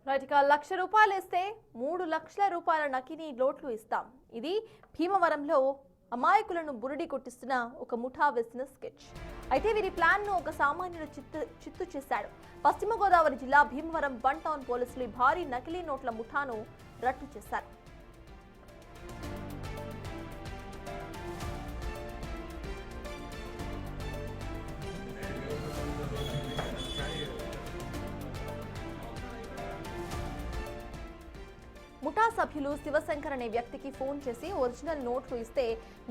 Right, 1,00,000 రూపాయలు ఇస్తే 3 లక్షల రూపాయల నకిలీ నోట్లు ఇస్తాం. ఇది భీమవరంలో అమాయకులను బురిడి కొట్టిస్తున్న ఒక ముఠా వేసిన స్కెచ్. అయితే వీరి ప్లాన్ ను ఒక సామాన్యుడు చిత్తు చేశాడు. పశ్చిమ గోదావరి జిల్లా భీమవరం 1 టౌన్ పోలీసులు భారీ నకిలీ నోట్ల ముఠాను రట్టు చేశారు. ముఠా సభ్యులు శివశంకర్ అనే వ్యక్తికి ఫోన్ చేసి ఒరిజినల్ నోట్లు ఇస్తే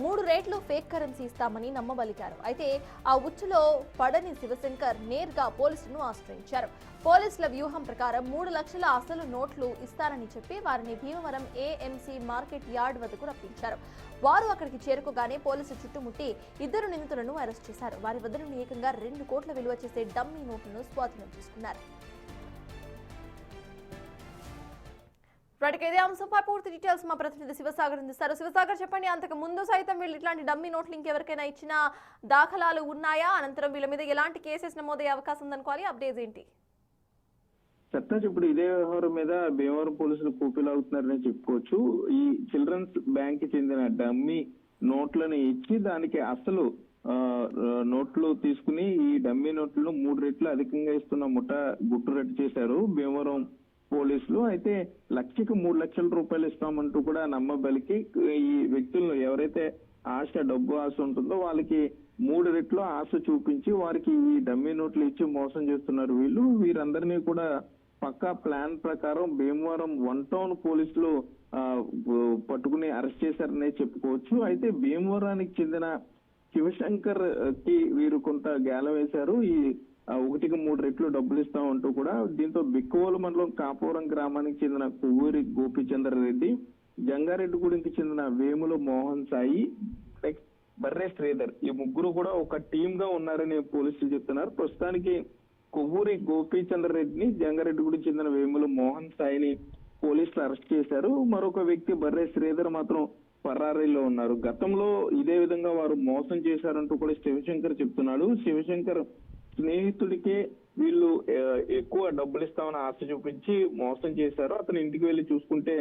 3 రేట్లు ఫేక్ కరెన్సీ ఇస్తామని నమ్మబలికారు. అయితే ఆ ఉచ్చులో పడని శివశంకర్ నేరుగా పోలీసులను ఆశ్రయించారు. పోలీసుల వ్యూహం ప్రకారం 3 లక్షల అసలు నోట్లు ఇస్తారని చెప్పి వారిని భీమవరం ఏఎంసీ మార్కెట్ యార్డ్ వద్దకు రప్పించారు. వారు అక్కడికి చేరుకోగానే పోలీసులు చుట్టుముట్టి 2 నిందితులను అరెస్ట్ చేశారు. వారి వద్ద నుండి ఏకంగా 2 కోట్ల విలువ చేసే డమ్మీ నోట్లను స్వాధీనం చేసుకున్నారు. ఇదే అంశంపై పూర్తి డీటెయిల్స్ మా ప్రతినిధి శివసాగర్ అందిస్తారు. శివసాగర్, చెప్పండి, అంతకు ముందు సైతం వీళ్ళు ఇట్లాంటి డమ్మీ నోట్లు ఇంకెవరికైనా ఇచ్చిన దాఖలాలు ఉన్నాయా? అనంతరం వీళ్ళ మీద ఎలాంటి కేసెస్ నమోదయ్యే అవకాశం ఉందనుకోవాలి? అప్డేట్స్ ఏంటి? సత్తాజ్, ఇప్పుడు ఇదే వ్యవహారం మీద భీమవరం పోలీసులు కూపీలవుతున్నారని చెప్పుకోవచ్చు. ఈ చిల్డ్రన్స్ బ్యాంక్ కి చెందిన డమ్మీ నోట్లను ఇచ్చి దానికి అసలు నోట్లు తీసుకుని ఈ డమ్మీ నోట్లను 3 రెట్లు అధికంగా ఇస్తున్న ముఠా గుట్టురట్టు చేశారు భీమవరం పోలీసులు. అయితే లక్షకి 3 లక్షల రూపాయలు ఇస్తామంటూ కూడా నమ్మబలికి ఈ వ్యక్తులను ఎవరైతే డబ్బు ఆశ ఉంటుందో వాళ్ళకి 3 రెట్లు ఆశ చూపించి వారికి ఈ డమ్మీ నోట్లు ఇచ్చి మోసం చేస్తున్నారు వీరందరినీ కూడా పక్కా ప్లాన్ ప్రకారం భీమవరం 1 టౌన్ పోలీసులు పట్టుకుని అరెస్ట్ చేశారనే చెప్పుకోవచ్చు. అయితే భీమవరానికి చెందిన శివశంకర్ కి వీరు కొంత గేలం వేశారు. ఈ 1కి 3 రెట్లు డబ్బులు ఇస్తామంటూ కూడా. దీంతో బిక్కువోలు మండలం కాపురం గ్రామానికి చెందిన కొవ్వూరి గోపీచంద్ర రెడ్డి, జంగారెడ్డిగూడెంకి చెందిన వేముల మోహన్ సాయి, బర్రె శ్రీధర్, ఈ ముగ్గురు కూడా ఒక టీమ్ గా ఉన్నారని పోలీసులు చెప్తున్నారు. ప్రస్తుతానికి కొవ్వూరి గోపీచంద్ర రెడ్డిని, జంగారెడ్డిగూడెంకి చెందిన వేముల మోహన్ సాయిని పోలీసులు అరెస్ట్ చేశారు. మరొక వ్యక్తి బర్రె శ్రీధర్ మాత్రం పరారీలో ఉన్నారు. గతంలో ఇదే విధంగా వారు మోసం చేశారంటూ కూడా శివశంకర్ చెప్తున్నాడు. శివశంకర్ స్నేహితుడికే వీళ్ళు ఎక్కువ డబ్బులు ఇస్తామని ఆశ చూపించి మోసం చేశారు. అతను ఇంటికి వెళ్లి చూసుకుంటే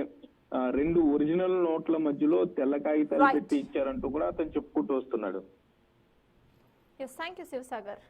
2 ఒరిజినల్ నోట్ల మధ్యలో తెల్ల కాగితాలు పెట్టి ఇచ్చారంటూ కూడా అతను చెప్పుకుంటూ వస్తున్నాడు. Thank you Sivasagar.